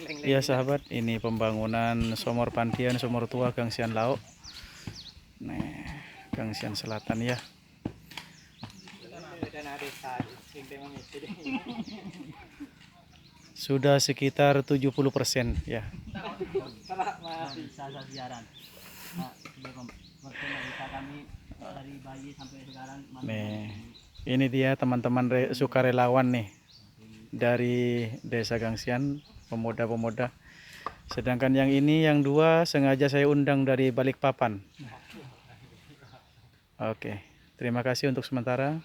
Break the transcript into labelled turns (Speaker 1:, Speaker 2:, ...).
Speaker 1: Iya sahabat, ini pembangunan Sumur Pantian, Sumur Tua Gangsian Lauk. Nih, Gangsian Selatan ya. Sudah sekitar 70% ya. Nih, ini dia teman-teman sukarelawan nih dari Desa Gangsian, pemuda-pemuda. Sedangkan yang ini, yang dua sengaja saya undang dari Balikpapan. Oke, terima kasih untuk sementara.